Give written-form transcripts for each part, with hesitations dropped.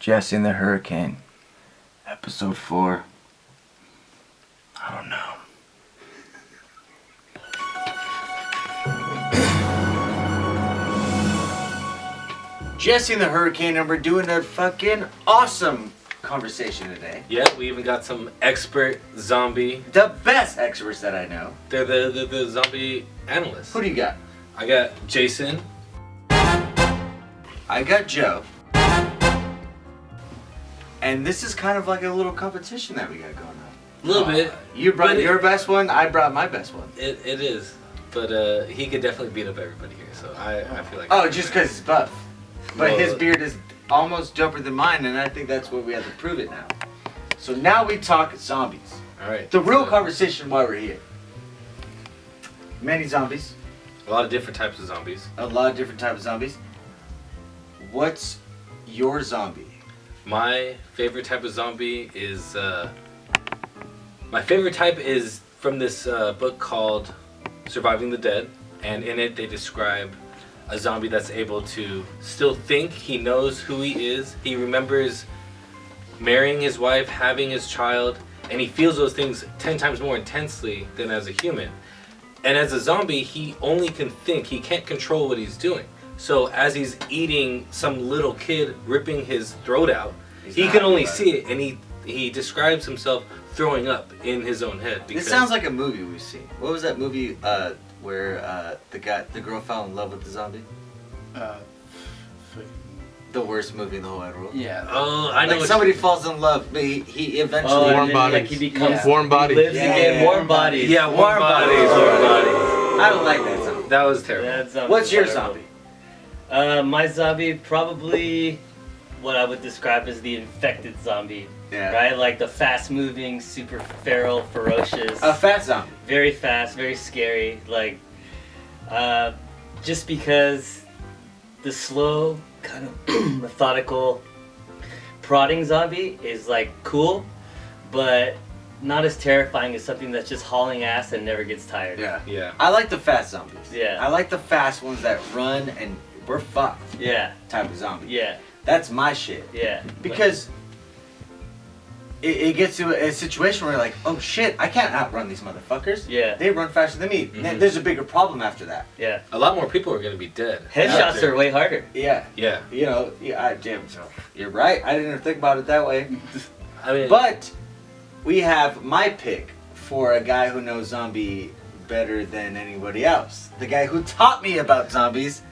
Jesse and the Hurricane, episode 4. I don't know. Jesse and the Hurricane, and we're doing a fucking awesome conversation today. Yeah, we even got some expert zombie. The best experts that I know. They're the zombie analysts. Who do you got? I got Jason. I got Joe. And this is kind of like a little competition that we got going on. A little bit. You brought your best one, I brought my best one. It is. But he could definitely beat up everybody here, so I feel like... Oh, just because he's buff. But Well, his beard is almost doper than mine, and I think that's what we have to prove it now. So now we talk zombies. Alright. The real conversation why we're here. Many zombies. A lot of different types of zombies. A lot of different types of zombies. What's your zombie? My favorite type of zombie is... my favorite type is from this book called Surviving the Dead. And in it they describe a zombie that's able to still think. He knows who he is. He remembers marrying his wife, having his child, and he feels those things 10 times more intensely than as a human. And as a zombie, he only can think. He can't control what he's doing. So as he's eating some little kid ripping his throat out, he can only see it, and he describes himself throwing up in his own head. This sounds like a movie we've seen. What was that movie where the girl fell in love with the zombie? The worst movie in the whole wide world. Yeah. Oh, I know. Like somebody falls in love, but he eventually... Warm bodies. Like he becomes Warm bodies. He lives again. Warm bodies. Yeah, warm bodies. Warm bodies. I don't like that zombie. That was terrible. What's your zombie? My zombie, probably what I would describe as the infected zombie. Yeah. Right? Like the fast-moving, super feral, ferocious. A fat zombie. Very fast, very scary. Like, just because the slow, kind of methodical, prodding zombie is like cool, but not as terrifying as something that's just hauling ass and never gets tired. Yeah. I like the fast zombies. Yeah. I like the fast ones that run and we're fucked Yeah. type of zombie. Yeah. That's my shit. Yeah. Because it gets to a situation where you're like, oh shit, I can't outrun these motherfuckers. Yeah. They run faster than me. Mhm. There's a bigger problem after that. Yeah. A lot more people are going to be dead. Headshots are way harder. Yeah. Yeah. You know, you're right. I didn't even think about it that way. I mean, But we have my pick for a guy who knows zombie better than anybody else. The guy who taught me about zombies,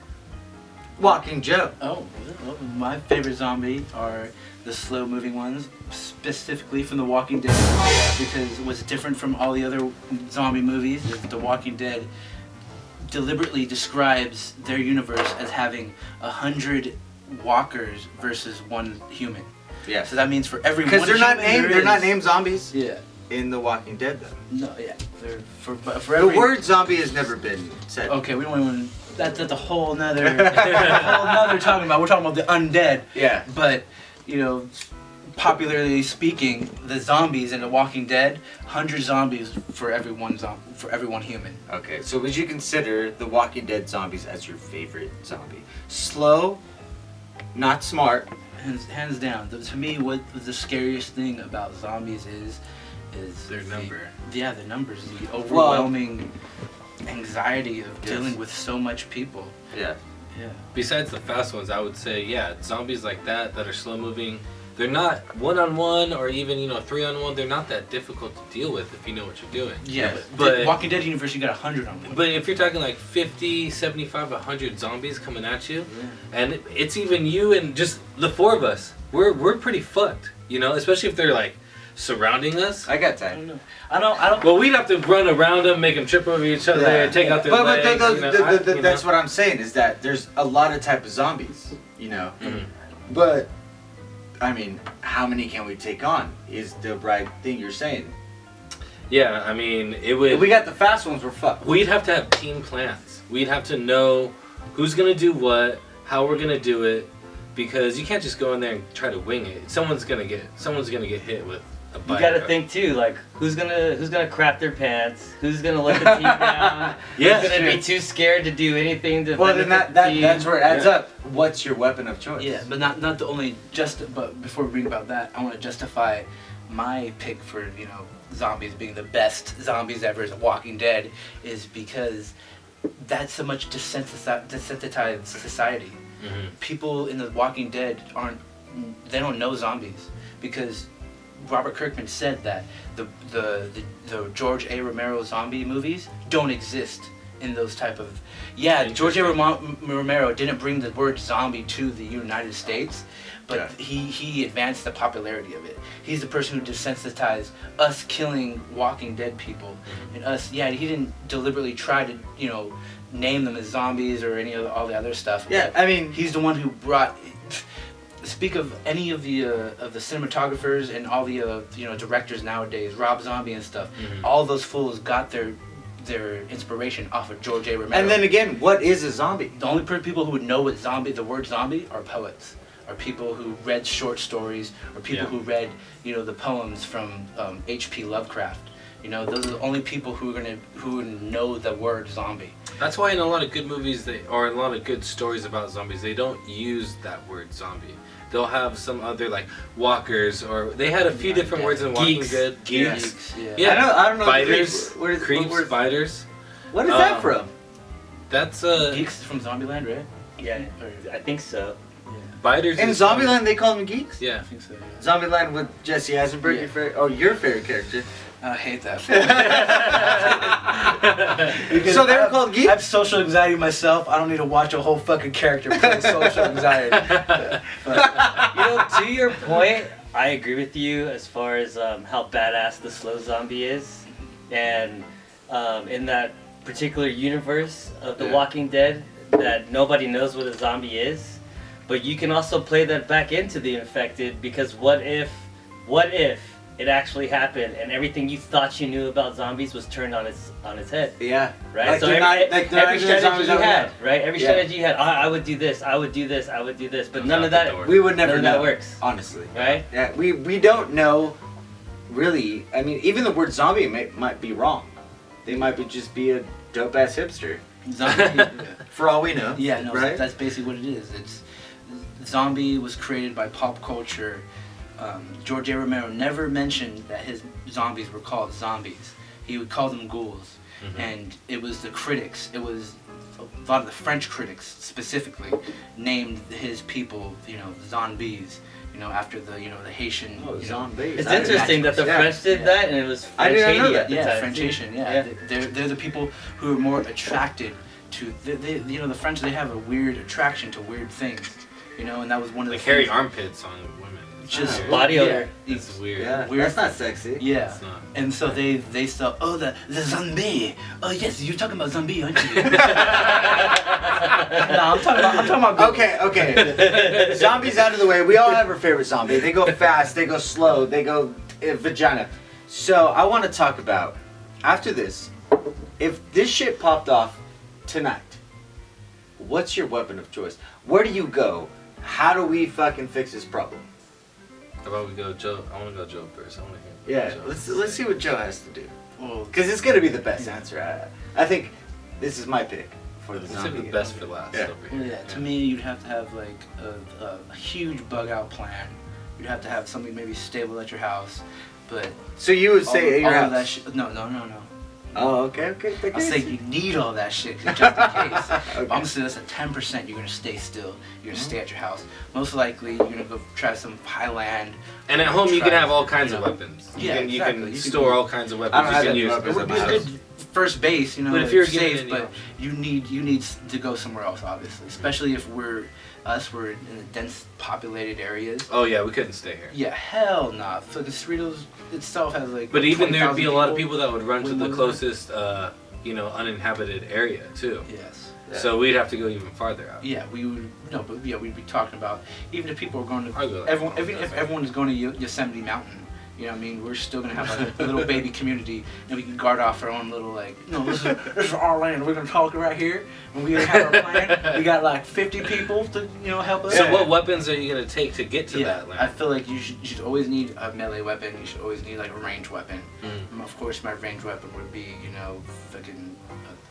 Walking Joe. Oh, well, my favorite zombie are the slow-moving ones, specifically from The Walking Dead, because what's different from all the other zombie movies is The Walking Dead deliberately describes their universe as having 100 walkers versus one human. Yeah. So that means for every one Because they're not human, named. They're not named zombies Yeah. in The Walking Dead, though. No. Yeah. They're for The every. word zombie has never been said. Okay, we don't even. That's a whole nother. Talking about. We're talking about the undead. Yeah. But, you know, popularly speaking, the zombies in The Walking Dead, 100 zombies for every one human. Okay. So would you consider The Walking Dead zombies as your favorite zombie? Slow, not smart. Hands down. To me, what the scariest thing about zombies is their number. Yeah, the numbers, the overwhelming anxiety of dealing with so much people. Yeah. Yeah. Besides the fast ones, I would say, yeah, zombies like that are slow moving. They're not one-on-one or even, 3-on-1. They're not that difficult to deal with if you know what you're doing. Yeah, but the Walking Dead universe, you got 100 on one. But if you're talking like 50, 75, 100 zombies coming at you, and it's even you and just the 4 of us, we're pretty fucked, especially if they're like surrounding us. I got time. I don't. Well, we'd have to run around them, make them trip over each other, take out their But legs. that's what I'm saying is that there's a lot of type of zombies, Mhm. But I mean, how many can we take on? Is the right thing you're saying? Yeah, I mean, it would. If we got the fast ones, we're fucked. We'd have to have team plans. We'd have to know who's gonna do what, how we're gonna do it, because you can't just go in there and try to wing it. Someone's gonna get hit with You gotta think too, like who's gonna crap their pants? Who's gonna let the team down? Yeah, who's gonna be too scared to do anything to Well, then that's where it adds up. What's your weapon of choice? Yeah, but not the only but before we bring about that, I want to justify my pick for zombies being the best zombies ever is Walking Dead is because that's a much desensitized society. Mm-hmm. People in the Walking Dead they don't know zombies because Robert Kirkman said that the George A. Romero zombie movies don't exist in those type of George A. Romero didn't bring the word zombie to the United States, but he advanced the popularity of it. He's the person who desensitized us killing Walking Dead people, and us. Yeah, he didn't deliberately try to name them as zombies or any of all the other stuff. Yeah, I mean, he's the one who brought. Speak of any of the cinematographers and all the directors nowadays, Rob Zombie and stuff. Mm-hmm. All those fools got their inspiration off of George A. Romero. And then again, what is a zombie? The only people who would know the word zombie, are poets, are people who read short stories, or people who read the poems from H.P. Lovecraft. Those are the only people who know the word zombie. That's why in a lot of good movies or in a lot of good stories about zombies, they don't use that word zombie. They'll have some other like walkers, or they had a few different words in Walking Dead. Geeks. Yeah. I don't know. Spiders. Creeps. Spiders. What is that from? That's Geeks from Zombieland, right? Yeah, I think so. Spiders. In Zombieland, they call them geeks. Yeah. I think so. Yeah. Zombieland with Jesse Eisenberg. Yeah. Your favorite character. I hate that. So they were called geeks? I have social anxiety myself. I don't need to watch a whole fucking character play social anxiety. To your point, I agree with you as far as how badass the slow zombie is, and in that particular universe of The Walking Dead, that nobody knows what a zombie is, but you can also play that back into the infected, because what if it actually happened and everything you thought you knew about zombies was turned on its head? Yeah. Right. Like So every strategy you had, right? Every strategy you had. I would do this. I would do this. I would do this. But none of that. We would never none know. of that works. Honestly. Right. Yeah. We don't know. Really. I mean, even the word zombie might be wrong. They might just be a dope ass hipster. Zombie. For all we know. Yeah. No. Right. That's basically what it is. It's zombie was created by pop culture. George A. Romero never mentioned that his zombies were called zombies. He would call them ghouls. Mm-hmm. And it was the critics, it was a lot of the French critics specifically, named his people, zombies, after the Haitian. Oh, zombies. It's interesting that the French did that, and it was French Haiti at the time. French Haitian. Yeah. They're the people who are more attracted to. The French. They have a weird attraction to weird things. And that was one of the hairy armpits on women. Just body odor. It's weird. Yeah, Weird. that's not sexy. Yeah. It's not. And so they saw, the zombie. Oh yes, you're talking about zombie, aren't you? No, I'm talking about. Okay. Zombies out of the way. We all have our favorite zombie. They go fast. They go slow. They go vagina. So I want to talk about after this. If this shit popped off tonight, what's your weapon of choice? Where do you go? How do we fucking fix this problem? How about we go Joe? I want to go Joe first. I want to hear. Yeah, Joe. let's see what Joe has to do. Well, Because it's gonna be the best answer. I think this is my pick for the Let's zombie. save the best for last. Yeah. Over here. yeah, to me, you'd have to have like a huge bug out plan. You'd have to have something maybe stable at your house, but So you would say at your all of that house? no. Oh, okay. I'll say you need all that shit just in case. Okay. I'm gonna say that's a 10%. You're gonna stay still. You're gonna stay at your house. Most likely, you're gonna go try some highland. And at home, you can Try, have all kinds of weapons. You Yeah, can, exactly. You You can can store do- all kinds of weapons. I don't have you can any use weapons It would be a house. good first base, But if you're it's given safe, any but option. you need to go somewhere else, obviously. Especially if we're in the dense populated areas. Oh yeah, we couldn't stay here. Yeah, hell nah. So the Cerritos itself has like. But even there'd be a 20,000 lot of people that would run to Way the more than closest, uninhabited area too. Yes. So we'd have to go even farther out. Yeah, we'd be talking about even if people are going I'll to go everyone. like Even if everyone is going to Yosemite Mountain, You know what I mean? We're still gonna have like a little baby community, and we can guard off our own little like, no, this is our land. We're gonna talk right here, and we have our plan. We got like 50 people to help us. So what weapons are you gonna take to get to that I land? feel like you should always need a melee weapon. You should always need like a ranged weapon. Of course, my ranged weapon would be fucking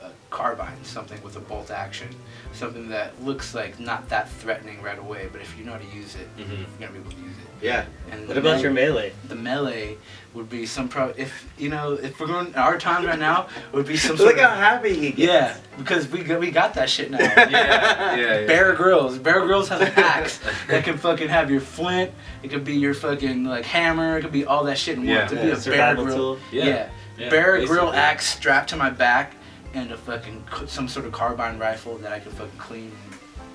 a carbine, something with a bolt action, something that looks like not that threatening right away, but if you know how to use it, you're gonna be able to use it. Yeah. And What about your melee? The melee would be some if we're going our times right now, it would be some sort Look how of, happy he gets. yeah, because we got that shit now. Yeah. Bear Grylls has an axe that can fucking have your flint. It could be your fucking like hammer. It could be all that shit in one. Yeah. It could be a Bear Survival Grill. tool. Yeah. Bear basically. Grill axe strapped to my back, and a fucking some sort of carbine rifle that I can fucking clean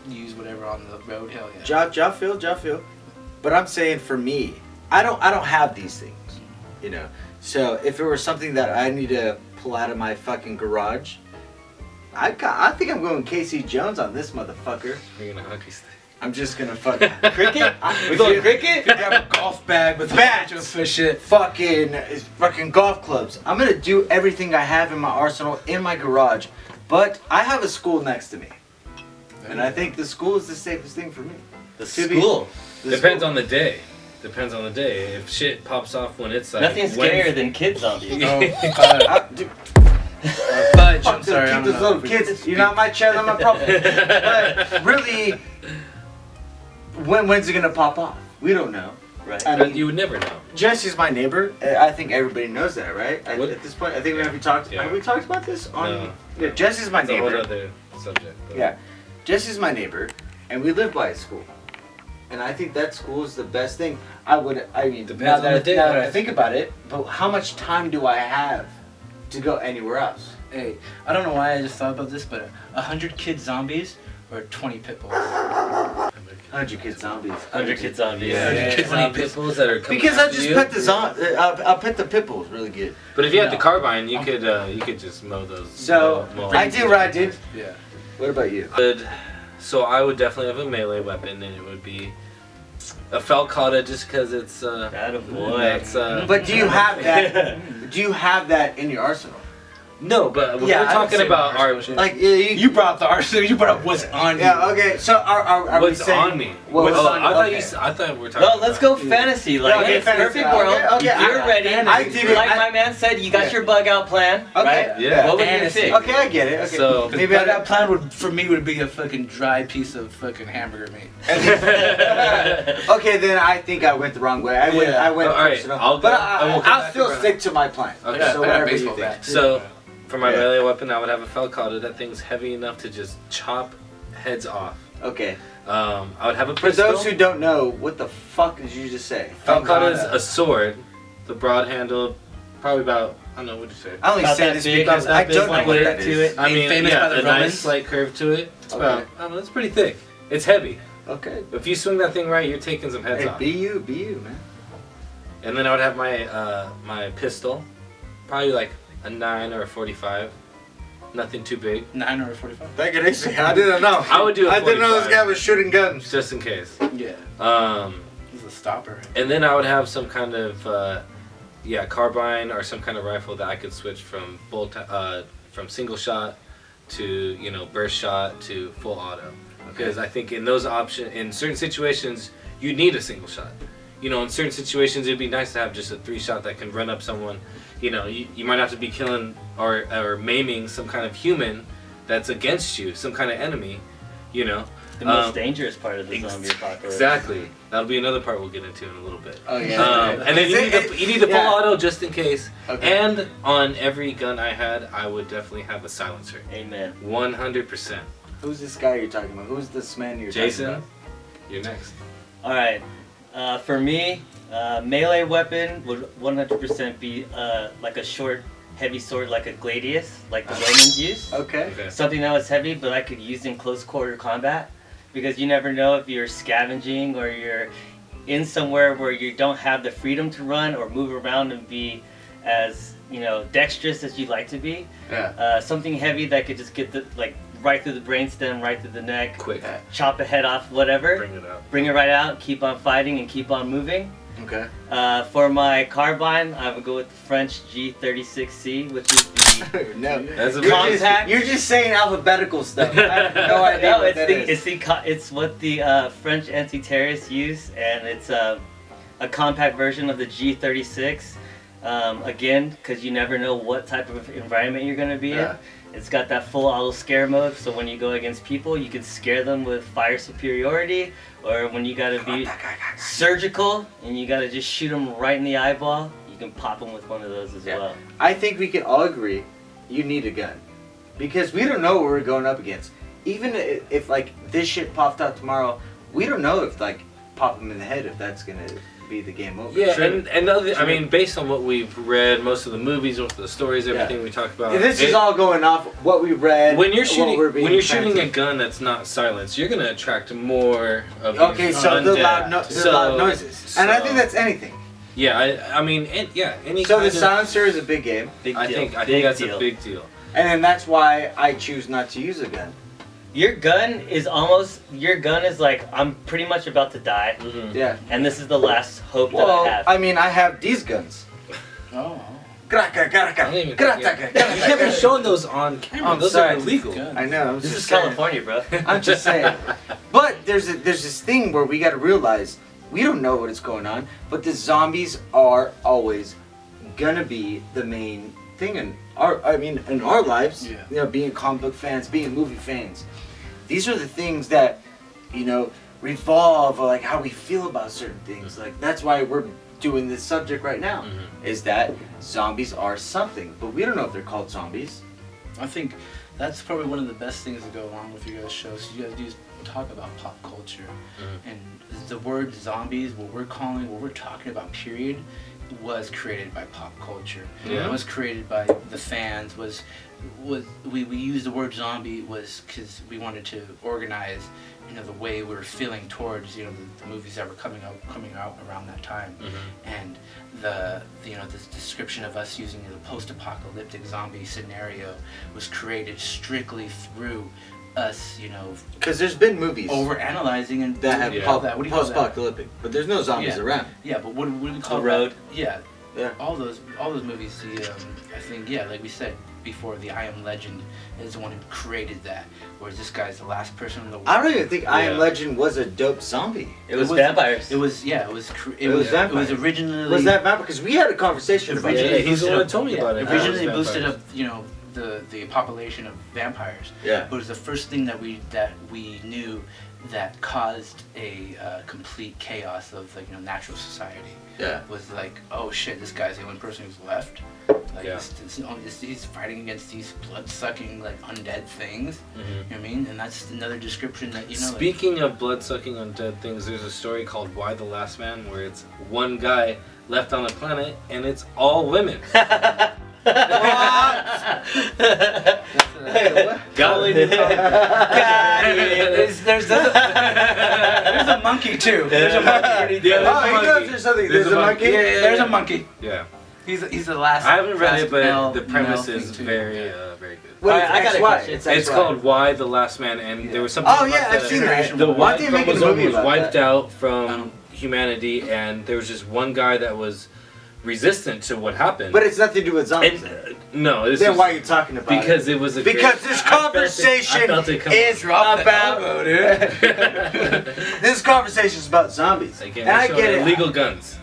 and use whatever on the road. Hell yeah. Ja feel. But I'm saying for me, I don't have these things, So if it were something that I need to pull out of my fucking garage, I think I'm going Casey Jones on this motherfucker. Bringing a hockey stick. I'm just gonna fucking Cricket? We're going cricket? You have a golf bag with a bunch of shit. fucking golf clubs. I'm gonna do everything I have in my arsenal in my garage, but I have a school next to me, and I think the school is the safest thing for me. The To be- school. Depends on the day. If shit pops off when it's like Nothing's scarier than kid zombies. Dude, Fudge, fuck I'm sorry. keep I'm those not- little kids. You're not my child, not my problem. But really, when's it gonna pop off? We don't know. Right. I mean, you would never know. Jesse's my neighbor. I think everybody knows that, right? What? At this point, I think we talked. Yeah. Have we talked about this? No. Yeah, Jesse's my It's a whole neighbor. other subject. But Yeah, Jesse's my neighbor, and we live by a school. And I think that school is the best thing. Now Depends that, on the day. now that I think about it, but how much time do I have to go anywhere else? Hey, I don't know why I just thought about this, but 100 kid zombies or 20 pit bulls. 100 kid zombies. 100 kid zombies. Yeah, Yeah. 20 pit bulls that are coming Because I'll after just you. pet the I'll pet the pit bulls really good. But if you had the No. carbine, you could just mow those. So mow I did what I did. Yeah. What about you? So I would definitely have a melee weapon, and it would be a Falcata, just because it's Attaboy. that's But do you have that? Do you have that in your arsenal? no, but Yeah, we're I talking would say about our arsenal. Like You brought the arsenal. You brought up what's on you. yeah. Okay. So are we what's saying on me. What's Oh, on I thought okay. I thought we were talking. No, let's go about- fantasy. Like, Okay, it's fantasy. perfect world. Okay, If you're ready, I dig it. like my man said, you got Yeah. your bug out plan, Okay. right? Yeah. What would you Fantasy. pick? Okay, I get it. Okay. So- maybe But I that plan would be a fucking dry piece of fucking hamburger meat. Okay, then I think I went the wrong way. I went All right, personal. I'll but go- I will come I'll back still around. stick to my plan. Okay. Yeah, So I got a whatever you baseball think. bat. So for my Yeah. melee weapon, I would have a Falcata. That thing's heavy enough to just chop heads off. Okay. I would have a For pistol. those who don't know, what the fuck did you just say? Falcata is a sword, the broad handle, probably about, I don't know, what'd you say? I only About say that this big, because about I that don't big, know like what weight that to is. it. I Made mean, famous yeah, by the a nice Romans? slight curve to it. It's Okay. about, I don't know, it's pretty thick. It's heavy. Okay. If you swing that thing right, you're taking some heads Hey, off. be you, man. And then I would have my my pistol, probably like a 9 or a 45. Nothing too big, 9 or 45. Thank you, Nixie. I didn't know. I would do a I didn't know this 45. guy was shooting guns. just in case. Yeah. He's a stopper. And then I would have some kind of carbine or some kind of rifle that I could switch from from single shot to burst shot to full auto. Because I think in certain situations you need a single shot. In certain situations it'd be nice to have just a 3-shot that can run up someone. You might have to be killing or maiming some kind of human that's against you, some kind of enemy. The most dangerous part of the zombie apocalypse. Exactly. That'll be another part we'll get into in a little bit. Oh yeah. And then you need the full yeah. auto just in case. Okay. And on every gun I had, I would definitely have a silencer. Amen. 100%. Who's this guy you're talking about? Who's this man you're talking Jason, about? you're next. All right. For me, melee weapon would 100% be like a short, heavy sword, like a gladius, like the Romans used. Okay. Okay. Something that was heavy, but I could use in close quarter combat, because you never know if you're scavenging or you're in somewhere where you don't have the freedom to run or move around and be as dexterous as you'd like to be. Yeah. Something heavy that could just get right through the brainstem, right through the neck, Quick. chop a head off, whatever. Bring it up. Bring it right out, keep on fighting and keep on moving. Okay. For my carbine, I would go with the French G36C, which is the No. That's a Compact. You're just saying alphabetical stuff. I have no idea no, what it's that the is. it's what the French anti-terrorists use, and it's a compact version of the G36. Again, because you never know what type of environment you're gonna be Yeah. in. It's got that full auto scare mode, so when you go against people, you can scare them with fire superiority, or when you gotta be surgical and you gotta just shoot them right in the eyeball, you can pop them with one of those as Yeah. well. I think we can all agree you need a gun. Because we don't know what we're going up against. Even if like this shit popped out tomorrow, we don't know if like pop them in the head if that's gonna be the game over. Yeah, Sure. and I mean, based on what we've read, most of the movies, most of the stories, everything we talk about. This is all going off what we read. When you're what shooting, we're being when you're shooting a planted. gun that's not silenced, you're gonna attract more of Okay, these so the undead. loud noises, and I think that's anything. Yeah, I mean, any. So kind the of, silencer is a big game, Big I deal. think Big that's deal. a big deal. and then that's why I choose not to use a gun. Your gun is like, I'm pretty much about to die, Mm-hmm. Yeah. and this is the last hope that Well, I have. I mean, I have these guns. Oh. I don't even. You can't be showing those on camera. I'm those sorry. are illegal. Good. I know. I'm This just is saying. California, bro. I'm just saying. But there's this thing where we got to realize we don't know what is going on, but the zombies are always gonna be the main thing in our lives. Yeah. You know, being comic book fans, being movie fans. These are the things that, you know, revolve like how we feel about certain things. Like that's why we're doing this subject right now. Mhm. Is that zombies are something, but we don't know if they're called zombies. I think that's probably one of the best things to go along with your guys' show. So you guys do talk about pop culture, and the word zombies, what we're talking about, period, was created by pop culture. Yeah. It was created by the fans. We used the word zombie was because we wanted to organize, you know, the way we were feeling towards, you know, the movies that were coming out around that time, and the description of us using the post-apocalyptic zombie scenario was created strictly through us, you know, Because there's been movies over analyzing and that have Yeah. call that. What do you call that? post-apocalyptic, but there's no zombies Yeah. around. Yeah, but what do we call The Road. that? Yeah, Yeah. all those movies. I think like we said before, the I Am Legend is the one who created that, whereas this guy's the last person in the world. I don't even think I Am Yeah. Legend was a dope zombie. It was vampires. It was vampires. originally. Was that vampire? Because we had a conversation about Yeah, it. he's the one who told me about it. Originally Vampires. boosted up, you know, the population of vampires. Yeah. But it was the first thing that we knew that caused a complete chaos of, like, you know, natural society. Yeah. Was like, oh shit, this guy's the only person who's left. Like, Yeah. he's fighting against these blood-sucking, like, undead things. Mhm. You know what I mean? And that's another description that, you know. Like, Speaking of blood-sucking undead things, there's a story called "Why the Last Man," where it's one guy left on the planet and it's all women. Hey, what? Golly, there's a monkey too. There's a monkey. Yeah, Oh, he monkey. knows there's something. There's a monkey? Yeah. There's a monkey. Yeah. He's the last. I haven't read it, but male- the premise male is thing, too. very, very good. What, Alright, I got a XY. question. It's It's XY. called "Why the Last Man," and there was something. Oh, about yeah, I've that. seen that. The Why Y did they make a chromosome movie was about wiped that? out from humanity, and there was just one guy that was resistant to what happened. But it's nothing to do with zombies. and, then. no, this Then is why are you talking about because it? it was a Because great, this I felt it- conversation I felt it come- is Drop the about. elbow, dude. This conversation is about zombies. Again, and I you're get showing it. illegal guns.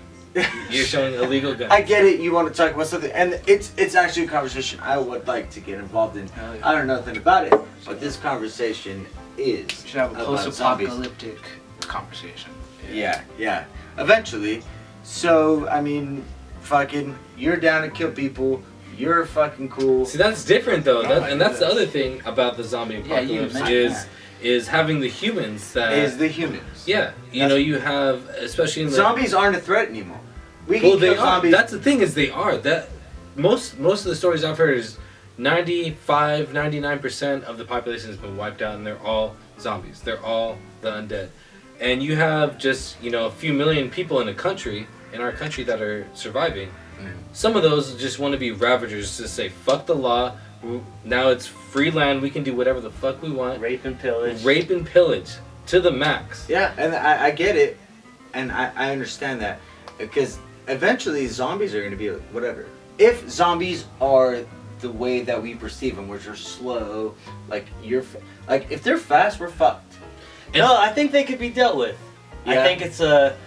You're showing illegal guns. I get it. You want to talk about something, and it's actually a conversation I would like to get involved in. Hell yeah. I don't know nothing about it, but this conversation is We should have a about zombies. post-apocalyptic conversation. Yeah. Eventually. So I mean, fucking, you're down to kill people. You're fucking cool. See, that's different though, Oh, and that's the other thing about the zombie Yeah, you apocalypse mentioned is having the humans that Is the humans. yeah, you know, you have especially in the Zombies aren't a threat anymore. We can well, they kill are. zombies. That's the thing is they are that most of the stories I've heard is 99% of the population has been wiped out and they're all zombies. They're all the undead. And you have just, you know, a few million people in our country that are surviving. Some of those just want to be ravagers, to say fuck the law. Now it's free land. We can do whatever the fuck we want. Rape and pillage. Rape and pillage to the max. Yeah, and I get it, and I understand that. because eventually zombies are going to be whatever. If zombies are the way that we perceive them, which are slow, like if they're fast, we're fucked. No, I think they could be dealt with. Yeah. I think it's a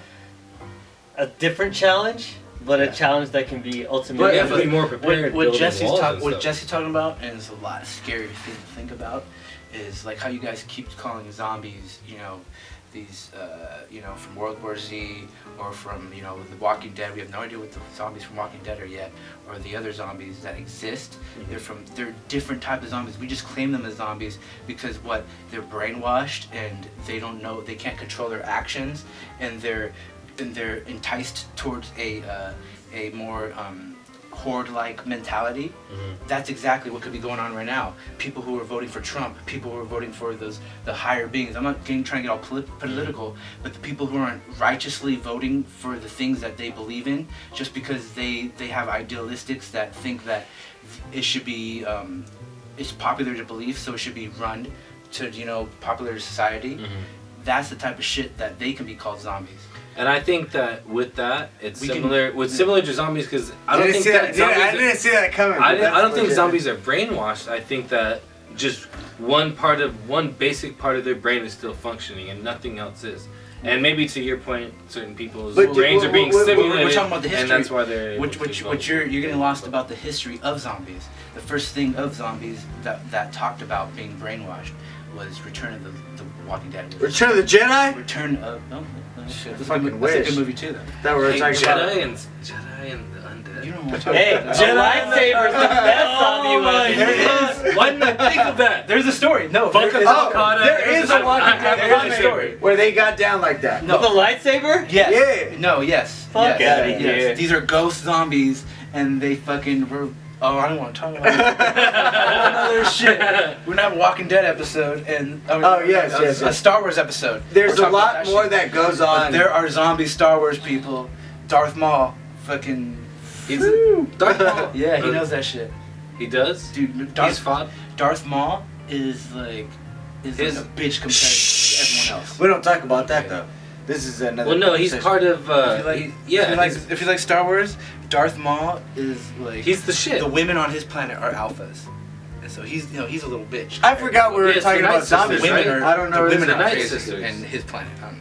different challenge, but a challenge that can be ultimately. But you have to be more prepared. What building Jesse's walls and what stuff. Jesse's talking about, and it's a lot scary thing to think about, is like how you guys keep calling zombies, these, from World War Z or from, The Walking Dead. We have no idea what the zombies from Walking Dead are yet, or the other zombies that exist. Mm-hmm. They're different types of zombies. We just claim them as zombies because they're brainwashed and they don't know, they can't control their actions, and they're enticed towards a more horde-like mentality. That's exactly what could be going on right now. People who are voting for Trump, people who are voting for the higher beings. I'm not trying to get all political, but the people who aren't righteously voting for the things that they believe in, just because they have idealistics that think that it should be it's popular to believe, so it should be run to popular society. That's the type of shit that they can be called zombies. And I think that with that, it's similar to zombies, because I don't think I didn't see that coming. I don't think zombies are brainwashed. I think that just one basic part of their brain is still functioning and nothing else is. And maybe to your point, certain people's brains are being stimulated, we're talking about the history, and that's why they're which you're getting lost about the history of zombies. The first thing of zombies that talked about being brainwashed was Return of the Walking Dead. Return of the Jedi? Return of Shit, that's fucking a wish. good movie too, though. That we're talking about. Jedi and the undead. You don't want to talk Hey, about Jedi lightsabers, the best zombie weapon. There is. Why didn't I think of that? There's a story. No, Fuck there is us. There is a Walking Dead there is a story. where they got down like that. No. With a lightsaber? Yes. Yeah. No. Yes. Fuck yes. outta Yes. here. These are ghost zombies, and they fucking were. Oh, I don't want to talk about it. Another shit. We're not a Walking Dead episode, and a Star Wars episode. There's We're a talking about lot that more shit. that goes But on. there are zombie Star Wars people. Darth Maul, fucking. Darth Maul. Yeah, he knows that shit, He does. dude. He's fought. Darth Maul is like a bitch compared to everyone else. We don't talk about that though. This is another. Well, no, he's conversation. part of. If you like Star Wars, Darth Maul is like. He's the shit. The women on his planet are alphas, and so he's a little bitch. I forgot we were Yeah, it's talking the about Night zombies. Sisters, Right? right? I don't know. The women the are Night crazy, Sisters. and his planet. I don't know.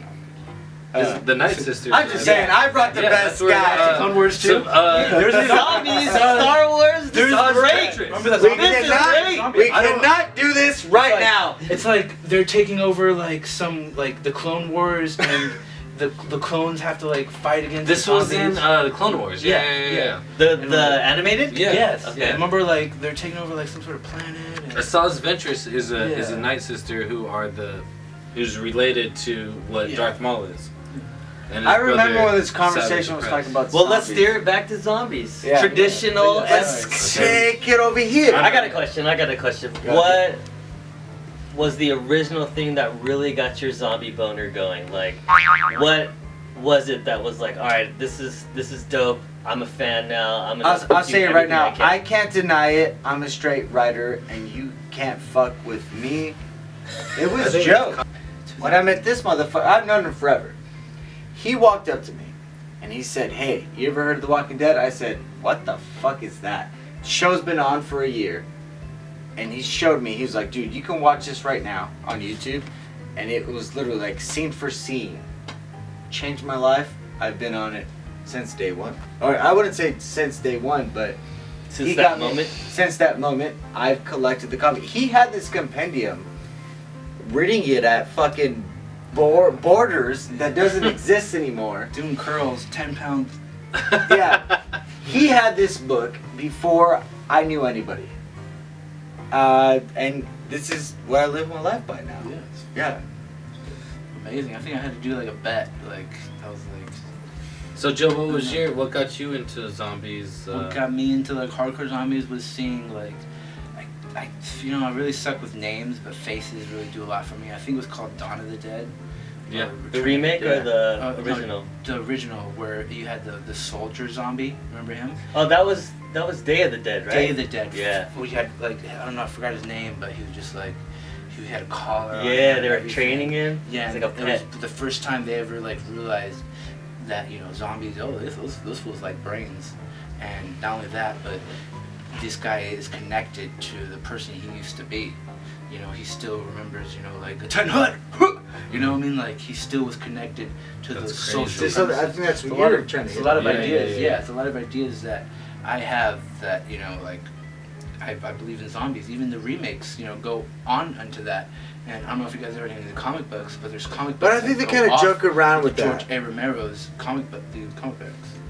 The Night Sisters. I'm just saying, I brought the best guy. Clone Wars too. There's zombies, Star Wars, this is great. Remember that We zombie? This is cannot, great. we cannot do this right now. It's like they're taking over like the Clone Wars, and the clones have to like fight against. This the was in zombies. the Clone Wars. Yeah. The animated? Yeah. Yes. Okay. Yeah. Remember, like they're taking over like some sort of planet. And Asajj Ventress is a Yeah. Night Sister who's related to what Yeah. Darth Maul is. And his I remember brother, when this conversation Savage was Opress. talking about Well, let's zombies. steer it back to zombies. Yeah. Traditional. Let's take it over here. I got a question. What was the original thing that really got your zombie boner going? Like, what was it that was like, all right, this is dope. I'm a fan now. I'll say it right now. I can. can't deny it. I'm a straight writer, and you can't fuck with me. It was Joe. When I met this motherfucker, I've known him forever. He walked up to me, and he said, "Hey, you ever heard of The Walking Dead?" I said, "What the fuck is that?" The show's been on for a year, and he showed me. He was like, "Dude, you can watch this right now on YouTube," and it was literally like scene for scene. Changed my life. I've been on it since day one. Or I wouldn't say since day one, but Since he that got me- moment. Since that moment, I've collected the comic. He had this compendium, reading it at fucking Borders that doesn't exist anymore. doing curls, 10 pounds. Yeah, he had this book before I knew anybody, and this is what I live my life by now. Yeah. Yeah. Amazing. I think I had to do like a bet. Like I was like, So Joe, what got you into zombies? what got me into like hardcore zombies was seeing like, I really suck with names, but faces really do a lot for me. I think it was called Dawn of the Dead. Yeah. The remake or the No, original? the original, where you had the soldier zombie. Remember him? Oh, that was Day of the Dead, right? Day of the Dead. Yeah. We had like, I don't know, I forgot his name, but he was just like, he had a collar. on Yeah, him they were and training him. Yeah, It's and like a it pet. was the first time they ever like realized that zombies. Oh, those fools like brains, and not only that, but this guy is connected to the person he used to be. He still remembers, like a 10 hut. You know what I mean? Like he still was connected to That's the crazy. social. I think that's what It's a lot you're of, trying to it's hit. a lot of Yeah, ideas. yeah. It's a lot of ideas that I have that like I believe in zombies. Even the remakes, go on into that. And I don't know if you guys ever read any of the comic books, but there's comic books. But I think they that kind go of off joke around with George that. A. Romero's comic books.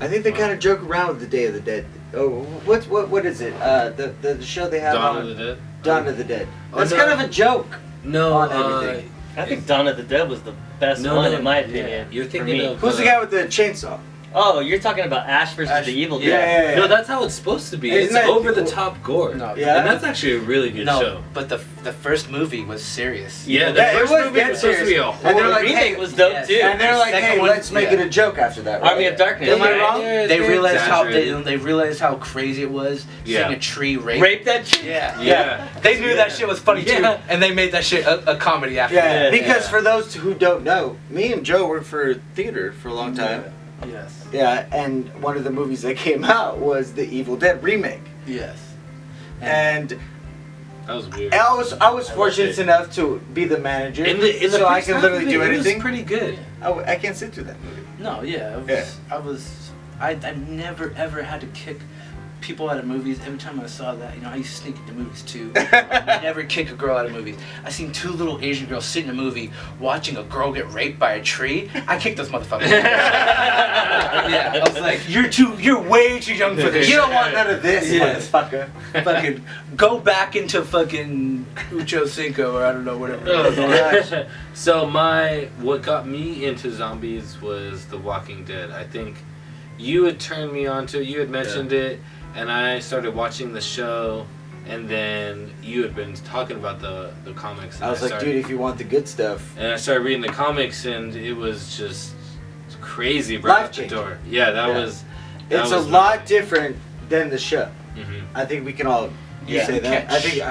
I think they kind of joke around with the Day of the Dead. Oh, what is it? The show they have Dawn on of the Dead. Dawn of the Dead. Oh, That's no. kind of a joke. No, On everything. I think Dawn of the Dead was the best No, one no, in my yeah. opinion. You're for thinking me. of- Who's the guy with the chainsaw? Oh, you're talking about Ash versus Ash- the Evil yeah, Dead. Yeah. No, that's how it's supposed to be. Isn't It's that- over the top gore. No, Yeah. And that's actually a really good no, show. but the first movie was serious. Yeah, the Yeah, it first was movie dead was supposed to be a serious. horror. And they're The like, remake hey, was dope yes. too. and they're like, Second hey, one- let's make it a joke after that. Right? Army of Darkness. Am I right? wrong? They realized how exaggerated. they realized how crazy it was Yeah. seeing a tree rape. Rape that chick. Yeah. Yeah. They knew that shit was funny too, Yeah. and they made that shit a comedy after. Yeah, Yeah. because for those who don't know, me and Joe worked for theater for a long time. Yes. Yeah, and one of the movies that came out was the Evil Dead remake. Yes. And That was weird. I was I fortunate loved it. enough to be the manager, In the so I first can half literally of it, do it anything. was pretty good. I can't sit through that movie. No, yeah, I never ever had to kick people out of movies. Every time I saw that, I used to sneak into movies too. I never kick a girl out of movies. I seen two little Asian girls sit in a movie watching a girl get raped by a tree. I kicked those motherfuckers. Yeah, I was like, you're way too young for this. You don't shit. want none of this, Yes. motherfucker. Fucking go back into fucking Ucho Cinco or I don't know whatever. Oh, gosh. So what got me into zombies was The Walking Dead. I think you had turned me on to it. You had mentioned it, and I started watching the show, and then you had been talking about the comics. And I was like, started, dude, if you want the good stuff, and I started reading the comics, and it was just crazy. Right out the Life-changing. door. Yeah, that Yeah. was. it's a lot different than the show. Mm-hmm. I think we can all Yeah. say that. I think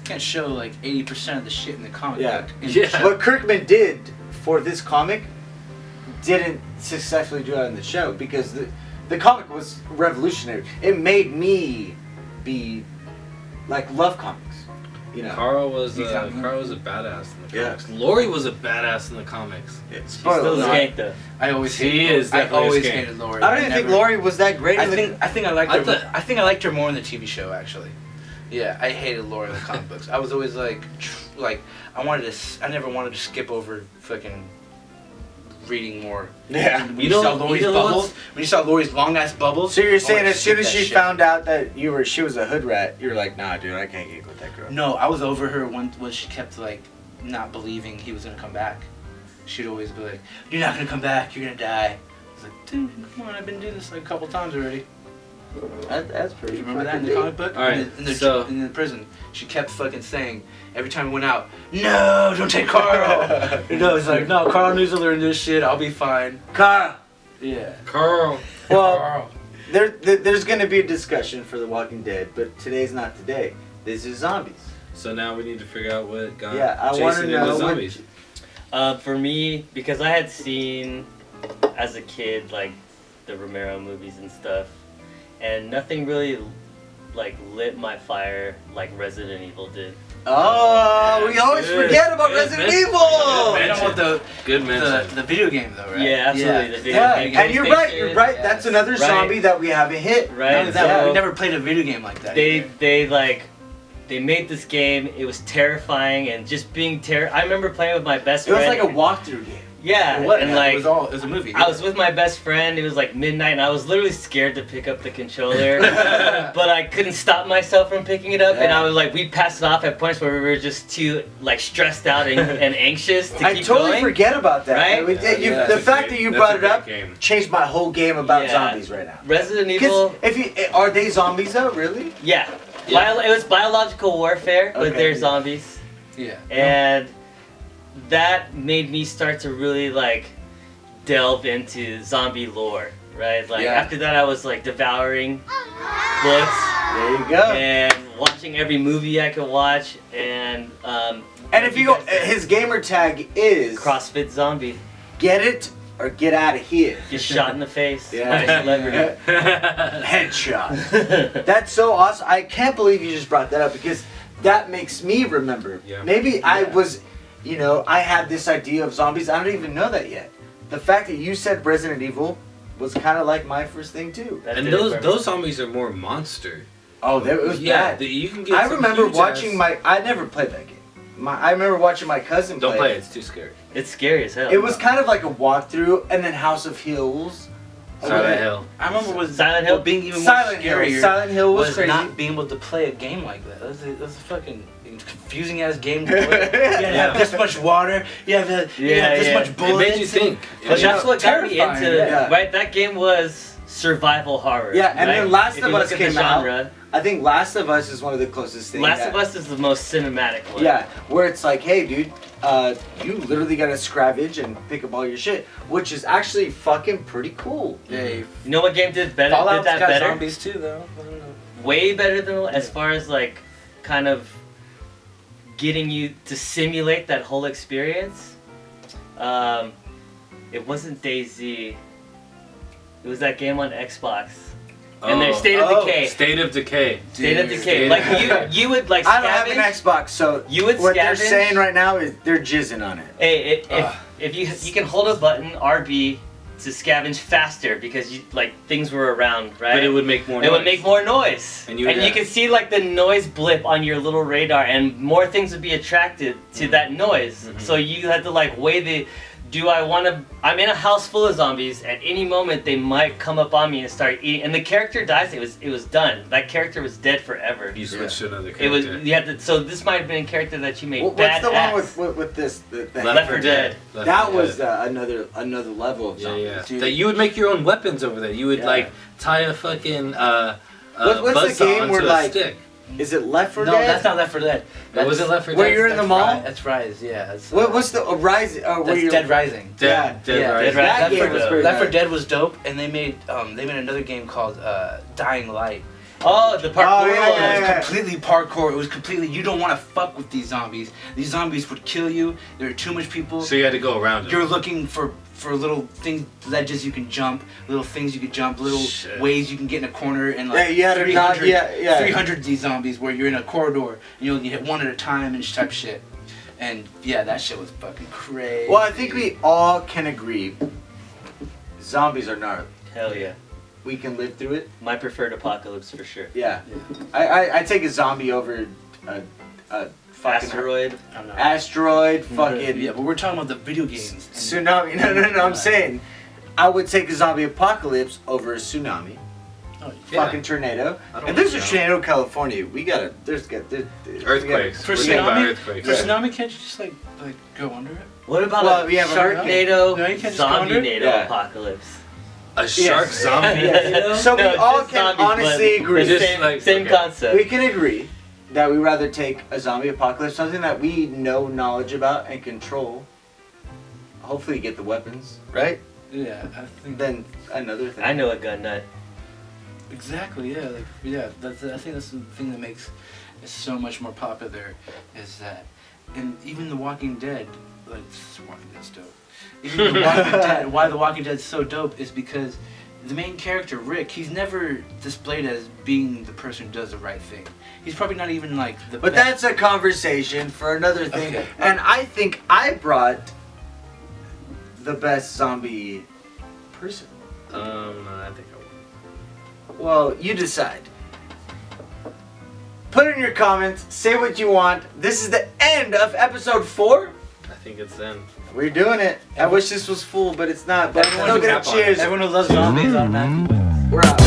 Can't show like 80% of the shit in the comic Yeah. book. in the Yeah. show. what Kirkman did for this comic didn't successfully do that in the show because the comic was revolutionary. It made me love comics. Carl was He's out. a badass in the Yeah. comics. Lori was a badass in the comics. Spoiler Still alert. skank though. I always She hated is I definitely always a scam. hated Lori. I don't even think never- Lori was that great. I in the- think I liked I her. thought- I think I liked her more in the TV show actually. Yeah, I hated Lori in the comic books. I was always like I never wanted to skip over fucking reading more. Yeah. When You you, know- saw Lori's you know bubbles, what's- when you saw Lori's long ass bubbles. So you're I saying wanted as to soon skip as that she shit. found out that she was a hood rat, you're like, nah, dude, I can't get with that girl. No, I was over her when she kept like not believing he was gonna come back. She'd always be like, "You're not gonna come back. You're gonna die." I was like, "Dude, come on! I've been doing this like a couple times already." That's Do pretty. you remember that in fucking the deep. comic book? All right, in the prison, she kept fucking saying every time we went out, "No, don't take Carl." It's like, "No, Carl needs to learn this shit. I'll be fine." Carl. Yeah. Carl. Well, Carl. there's going to be a discussion for The Walking Dead, but today's not today. This is zombies. So now we need to figure out what got Yeah, I want to Jason know into what. zombies. For me, because I had seen as a kid like the Romero movies and stuff, and nothing really like lit my fire like Resident Evil did. Oh, we always Good. forget about Good Resident mention. Evil. You know what Good mention. the video game though, right? Yeah, absolutely, the video Yeah, game. and you're right. You're right. Yes. That's another Right. zombie that we haven't hit. Right. Not only that, So we never played a video game like that. either. they made this game. It was terrifying and just being I remember playing with my best It was friend. like a walkthrough game. yeah, What? and Yeah, like it was a movie. I was with my best friend. It was like midnight, and I was literally scared to pick up the controller, but I couldn't stop myself from picking it up. And I was like, we passed it off at points where we were just too like stressed out and anxious to I keep totally going. forget about that. Right? I mean, Yeah, the That's a fact great- that you that's brought a it great up game. changed my whole game about Yeah. zombies right now. Resident Because Evil, are they zombies though? Really? yeah, Yeah. it was biological warfare, but Okay. they're zombies, Yeah. and that made me start to really like delve into zombie lore. Right, like Yeah. after that, I was like devouring books. There you go. And watching every movie I could watch, and And if you go, his gamer tag is CrossFitzombie. get it or get out of here. Get shot in the face. Yeah. by a celebrity. Headshot. That's so awesome. I can't believe you just brought that up because that makes me remember. Yeah. Maybe I was, I had this idea of zombies. I don't even know that yet. The fact that you said Resident Evil was kind of like my first thing too. That And did it for me. those zombies are more monster. Oh, it was bad. You can get. I some remember huge watching ass- I never played that game. I remember watching my cousin Don't play it. It's too scary. It's scary as hell. It was kind of like a walkthrough, and then House of Hills. Silent Hill. I remember was Silent Hill being even more Silent Hill. scarier. Silent Hill was crazy. not being able to play a game like that. That was a fucking confusing ass game to play. You have this much water. You have this much It bullets. made you think. But that's what got me terrifying, into yeah. right. That game was survival horror. Yeah, and right? then Last If of you Us look at the came out. genre, I think Last of Us is one of the closest things. Last of Us is the most cinematic one. Yeah, where it's like, hey, dude, you literally gotta scavenge and pick up all your shit, which is actually fucking pretty cool. Yeah, You know what game did better? Fallout's did that got better? zombies too, though. I don't know. Way better than as far as like, kind of getting you to simulate that whole experience. It wasn't DayZ. It was that game on Xbox. And there's State of Decay. State of Decay. State of Dude. Decay. Like you would like. I don't have an scavenge. Xbox, so You would what they're scavenge? saying right now is they're jizzing on it. Hey, if you can hold a button RB to scavenge faster because things were around, right? But it would make more noise. It would make more noise, And you would- can see like the noise blip on your little radar, and more things would be attracted to that noise. Mhm. So you had to like weigh the. Do I want to? I'm in a house full of zombies. At any moment, they might come up on me and start eating. And the character dies. It was done. That character was dead forever. You switched to another It character. was you had to. So this might have been a character that you made What's badass. the one with this? The Left 4 Dead. Left that 4 was Dead. another level of Yeah, zombies. yeah. Dude. That you would make your own weapons over there. You would Yeah. like tie a fucking What's the buzzsaw game onto where, a like, stick. Is it Left 4 No, Dead? that's not Left 4 Dead. That wasn't Left 4 Dead. Where you're in the mall? That's Rise, yeah. That's, What's the Rise? Where that's you're Dead Rising. Dead, Yeah. Dead Yeah, Rising. Dead Rising. That game was pretty Left 4 good. Dead was dope, and they made another game called Dying Light. Oh, the parkour. Oh, yeah, one. yeah, It yeah. was completely parkour. It was completely. You don't want to fuck with these zombies. These zombies would kill you. There are too much people. So you had to go around it. You're looking for little things, ledges you can jump, little things you can jump, little Shit. ways you can get in a corner, and Yeah, like you had to not- 300, yeah. 300 of these zombies where you're in a corridor and you only hit one at a time and type shit. And yeah, that shit was fucking crazy. Well, I think we all can agree. Zombies are gnarly. Hell yeah. We can live through it. My preferred apocalypse for sure. Yeah. I take a zombie over a fucking Asteroid. I don't know. asteroid, fucking Yeah, but we're talking about the video games. tsunami. No. I'm saying I would take a zombie apocalypse over a tsunami, Oh, Yeah. fucking tornado. I don't If there's a know. tornado in California, we gotta. There's Earthquakes. For We're thinking about tsunami, earthquakes. for tsunami, can't you just like go under it? What about Well, a we have a hurricane. Sharknado, No, you can't just go under it? zombie-nado Yeah. apocalypse? A shark Yes. zombie. Yeah. So we No, all just can zombies, honestly but agree. it's Just Same, like- same okay. concept. We can agree that we rather take a zombie apocalypse, something that we know knowledge about and control. Hopefully, get the weapons right. Yeah, I think Then another thing. I know a gun nut. exactly. Yeah, like yeah. I think that's the thing that makes it so much more popular is that, and even The Walking Dead, like Walking Dead's dope. Even The Walking Dead, why The Walking Dead's so dope is because the main character Rick, he's never displayed as being the person who does the right thing. He's probably not even like the. But best. that's a conversation for another thing. Okay. And I think I brought the best zombie person. I think I would. Well, you decide. Put in your comments, say what you want. This is the end of episode 4. I think it's then. We're doing it. I wish this was full, but it's not. But I'm Everyone still who gonna tap on it. cheers. Everyone who loves zombies automatically wins. We're out.